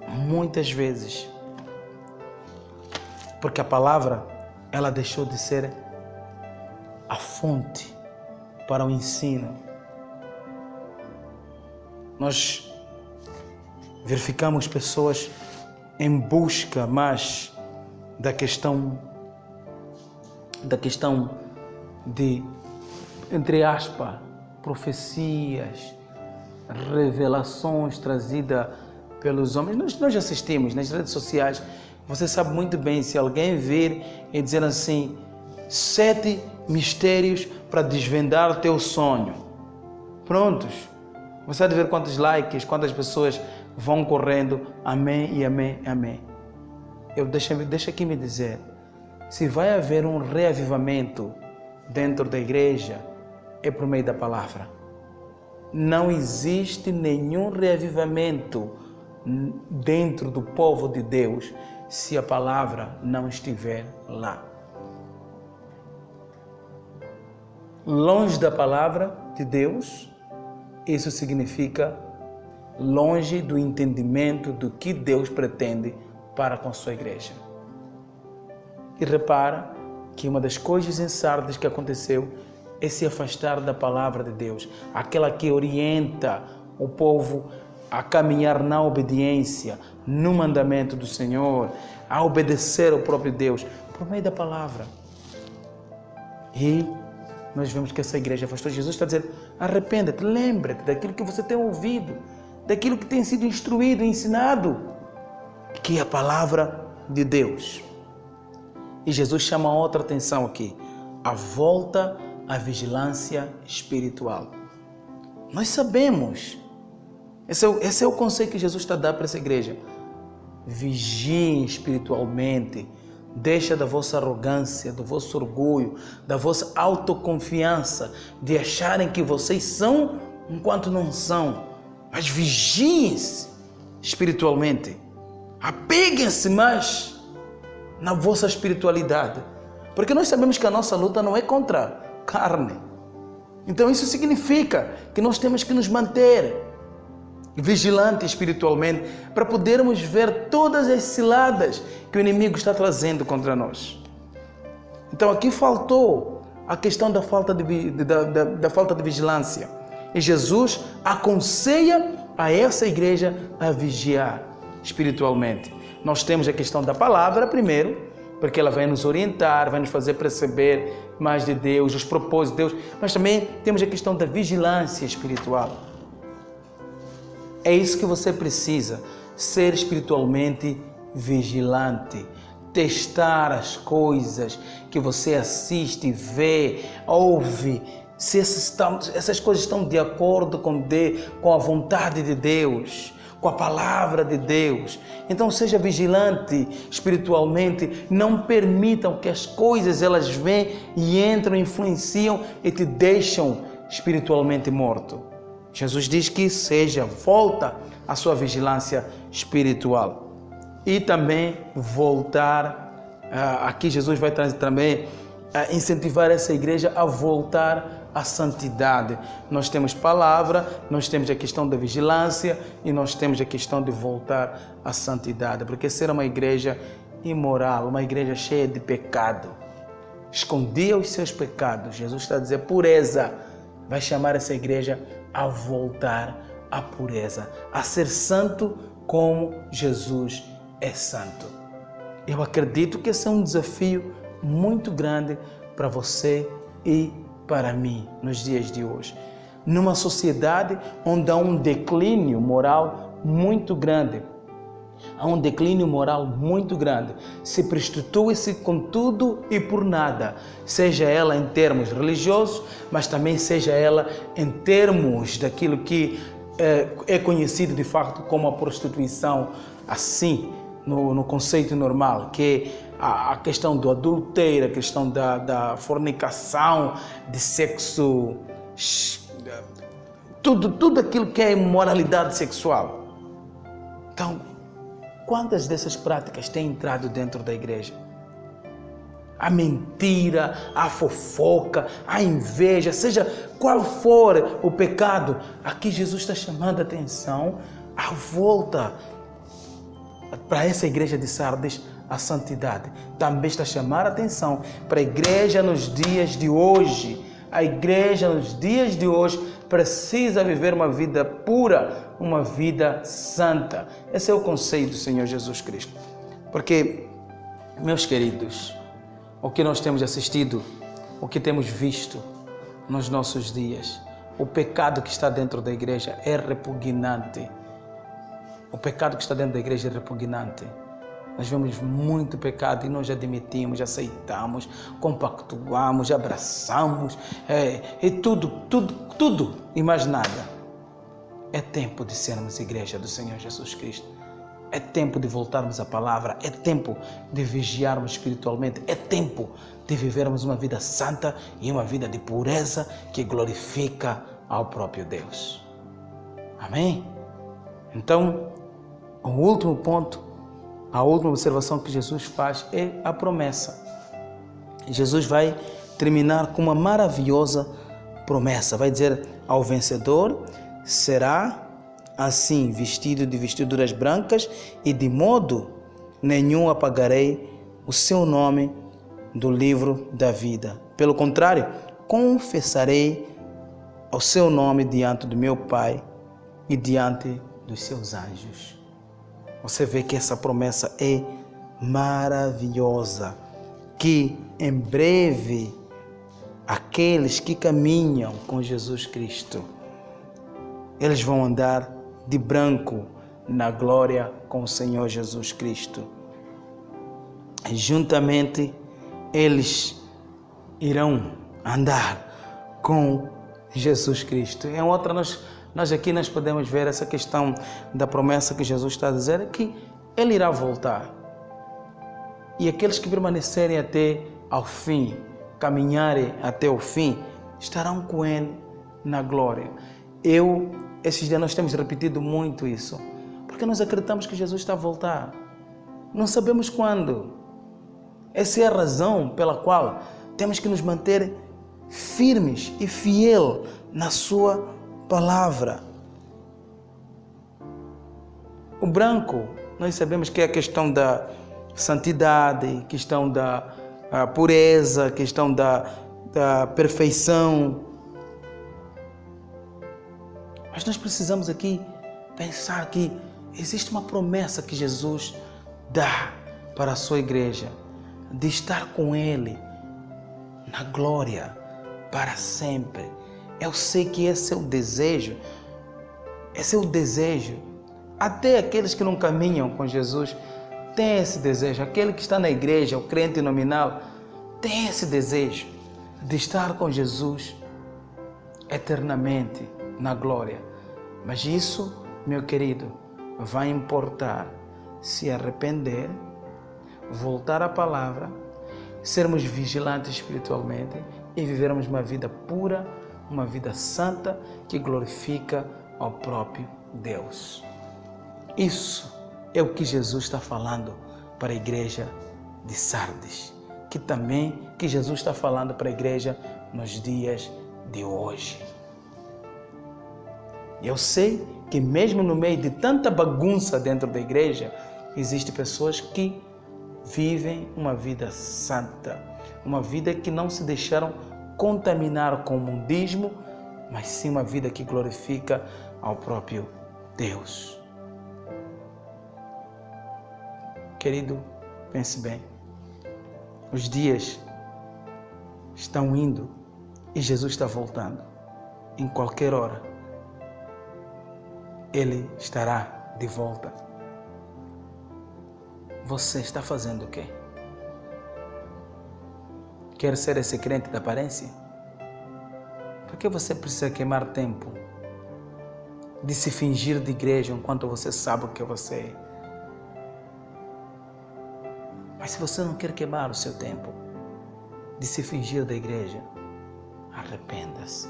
Muitas vezes. Porque a palavra, ela deixou de ser a fonte para o ensino. Nós verificamos pessoas em busca mais da questão de, entre aspas, profecias, revelações trazidas pelos homens. Nós assistimos nas redes sociais. Você sabe muito bem, se alguém vir e dizer assim, 7 mistérios para desvendar teu sonho. Prontos. Você vai ver quantos likes, quantas pessoas vão correndo. Amém e amém, amém. deixa aqui me dizer, se vai haver um reavivamento dentro da igreja, é por meio da palavra. Não existe nenhum reavivamento dentro do povo de Deus se a palavra não estiver lá. Longe da palavra de Deus, isso significa longe do entendimento do que Deus pretende para com a sua igreja. E repara que uma das coisas em Sardes que aconteceu é se afastar da palavra de Deus, aquela que orienta o povo a caminhar na obediência, no mandamento do Senhor, a obedecer ao próprio Deus, por meio da palavra. E nós vemos que essa igreja afastou. Jesus está dizendo, arrependa-te, lembra-te daquilo que você tem ouvido, daquilo que tem sido instruído, ensinado, que é a palavra de Deus. E Jesus chama outra atenção aqui, a volta à vigilância espiritual. Nós sabemos, esse é o conselho que Jesus está a dar para essa igreja. Vigiem espiritualmente, deixa da vossa arrogância, do vosso orgulho, da vossa autoconfiança, de acharem que vocês são enquanto não são, mas vigiem-se espiritualmente, apeguem-se mais na vossa espiritualidade, porque nós sabemos que a nossa luta não é contra carne. Então isso significa que nós temos que nos manter vigilantes espiritualmente para podermos ver todas as ciladas que o inimigo está trazendo contra nós. Então aqui faltou a questão da falta de vigilância. E Jesus aconselha a essa igreja a vigiar espiritualmente. Nós temos a questão da palavra primeiro, porque ela vai nos orientar, vai nos fazer perceber mais de Deus, os propósitos de Deus, mas também temos a questão da vigilância espiritual. É isso que você precisa, ser espiritualmente vigilante, testar as coisas que você assiste, vê, ouve, se essas coisas estão de acordo com a vontade de Deus, com a palavra de Deus. Então seja vigilante espiritualmente, não permitam que as coisas elas venham e entram, influenciam e te deixam espiritualmente morto. Jesus diz que volta à sua vigilância espiritual. E também voltar, aqui Jesus vai trazer também, incentivar essa igreja a voltar à santidade. Nós temos palavra, nós temos a questão da vigilância e nós temos a questão de voltar à santidade. Porque ser uma igreja imoral, uma igreja cheia de pecado, escondia os seus pecados. Jesus está a dizer pureza, vai chamar essa igreja a voltar à pureza, a ser santo como Jesus é santo. Eu acredito que esse é um desafio muito grande para você e para mim nos dias de hoje. Numa sociedade onde há um declínio moral muito grande, se prostitui-se com tudo e por nada, seja ela em termos religiosos, mas também seja ela em termos daquilo que é conhecido de facto como a prostituição, assim, no conceito normal, que é a questão do adultério, a questão da fornicação, de sexo, tudo aquilo que é imoralidade sexual. Então, quantas dessas práticas têm entrado dentro da igreja? A mentira, a fofoca, a inveja, seja qual for o pecado, aqui Jesus está chamando a atenção à volta para essa igreja de Sardes, a santidade. Também está a chamar a atenção para a igreja nos dias de hoje. A igreja nos dias de hoje precisa viver uma vida pura, uma vida santa. Esse é o conselho do Senhor Jesus Cristo. Porque, meus queridos, o que nós temos assistido, o que temos visto nos nossos dias, o pecado que está dentro da igreja é repugnante. O pecado que está dentro da igreja é repugnante. Nós vemos muito pecado e nós admitimos, aceitamos, compactuamos, abraçamos, e tudo e mais nada. É tempo de sermos igreja do Senhor Jesus Cristo. É tempo de voltarmos à palavra, é tempo de vigiarmos espiritualmente, é tempo de vivermos uma vida santa e uma vida de pureza que glorifica ao próprio Deus. Amém? Então, o último ponto, a última observação que Jesus faz é a promessa. Jesus vai terminar com uma maravilhosa promessa. Vai dizer: ao vencedor será assim vestido de vestiduras brancas, e de modo nenhum apagarei o seu nome do livro da vida. Pelo contrário, confessarei o seu nome diante do meu Pai e diante dos seus anjos. Você vê que essa promessa é maravilhosa, que em breve aqueles que caminham com Jesus Cristo, eles vão andar de branco na glória com o Senhor Jesus Cristo. E juntamente eles irão andar com Jesus Cristo. Em outra, nós aqui podemos ver essa questão da promessa que Jesus está a dizer, é que Ele irá voltar. E aqueles que permanecerem até ao fim, caminharem até o fim, estarão com Ele na glória. Esses dias nós temos repetido muito isso, porque nós acreditamos que Jesus está a voltar. Não sabemos quando. Essa é a razão pela qual temos que nos manter firmes e fiel na sua palavra. O branco, nós sabemos que é a questão da santidade, questão da pureza, questão da perfeição. Mas nós precisamos aqui pensar que existe uma promessa que Jesus dá para a sua igreja, de estar com Ele na glória para sempre. Eu sei que esse é o desejo, até aqueles que não caminham com Jesus têm esse desejo. Aquele que está na igreja, o crente nominal, tem esse desejo de estar com Jesus eternamente na glória. Mas isso, meu querido, vai importar se arrepender, voltar à palavra, sermos vigilantes espiritualmente e vivermos uma vida pura, uma vida santa que glorifica ao próprio Deus. Isso é o que Jesus está falando para a igreja de Sardes, que Jesus está falando para a igreja nos dias de hoje. Eu sei que mesmo no meio de tanta bagunça dentro da igreja, existem pessoas que vivem uma vida santa, uma vida que não se deixaram contaminar com o mundismo, mas sim uma vida que glorifica ao próprio Deus. Querido, pense bem. Os dias estão indo e Jesus está voltando. Em qualquer hora, Ele estará de volta. Você está fazendo o quê? Quer ser esse crente da aparência? Por que você precisa queimar tempo de se fingir de igreja enquanto você sabe o que você é? Mas se você não quer queimar o seu tempo de se fingir da igreja, arrependa-se.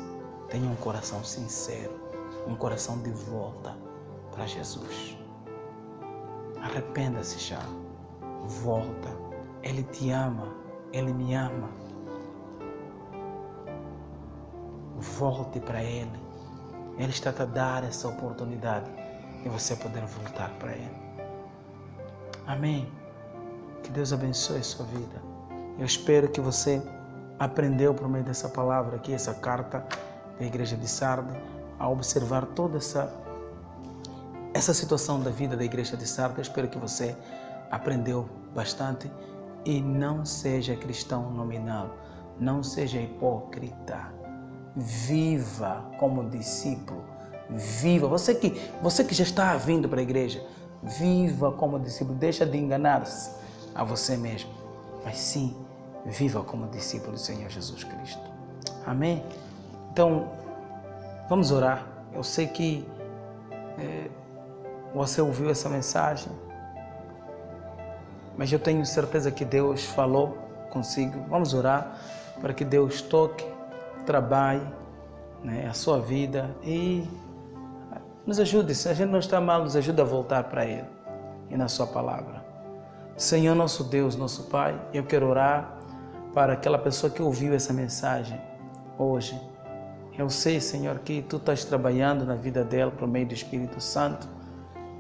Tenha um coração sincero, um coração de volta para Jesus. Arrependa-se já. Volta. Ele te ama. Ele me ama. Volte para Ele. Ele está a dar essa oportunidade de você poder voltar para Ele. Amém. Que Deus abençoe a sua vida. Eu espero que você aprendeu por meio dessa palavra aqui, essa carta da igreja de Sardes, a observar toda essa situação da vida da igreja de Sardes. Eu espero que você aprendeu bastante e não seja cristão nominal, não seja hipócrita. Viva como discípulo. Viva. Você que já está vindo para a igreja, viva como discípulo. Deixa de enganar-se a você mesmo, mas sim, viva como discípulo do Senhor Jesus Cristo. Amém? Então, vamos orar. Eu sei que você ouviu essa mensagem mas eu tenho certeza que Deus falou consigo. Vamos orar para que Deus toque, trabalhe, né, a sua vida e nos ajude. Se a gente não está mal, nos ajude a voltar para Ele e na sua palavra. Senhor, nosso Deus, nosso Pai, eu quero orar para aquela pessoa que ouviu essa mensagem hoje. Eu sei, Senhor, que Tu estás trabalhando na vida dela por meio do Espírito Santo.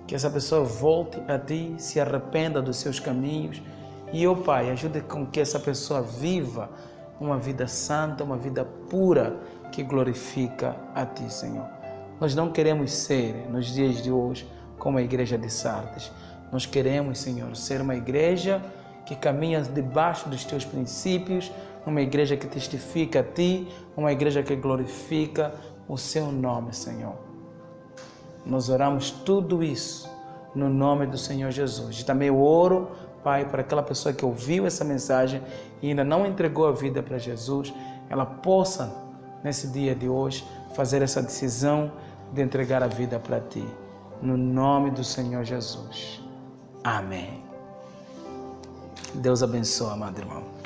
Que essa pessoa volte a Ti, se arrependa dos seus caminhos. E, ó Pai, ajude com que essa pessoa viva uma vida santa, uma vida pura, que glorifica a Ti, Senhor. Nós não queremos ser, nos dias de hoje, como a igreja de Sardes. Nós queremos, Senhor, ser uma igreja que caminha debaixo dos Teus princípios, uma igreja que testifica a Ti, uma igreja que glorifica o Seu nome, Senhor. Nós oramos tudo isso no nome do Senhor Jesus. E também eu oro, Pai, para aquela pessoa que ouviu essa mensagem e ainda não entregou a vida para Jesus, ela possa, nesse dia de hoje, fazer essa decisão de entregar a vida para Ti. No nome do Senhor Jesus. Amém. Deus abençoe, amado irmão.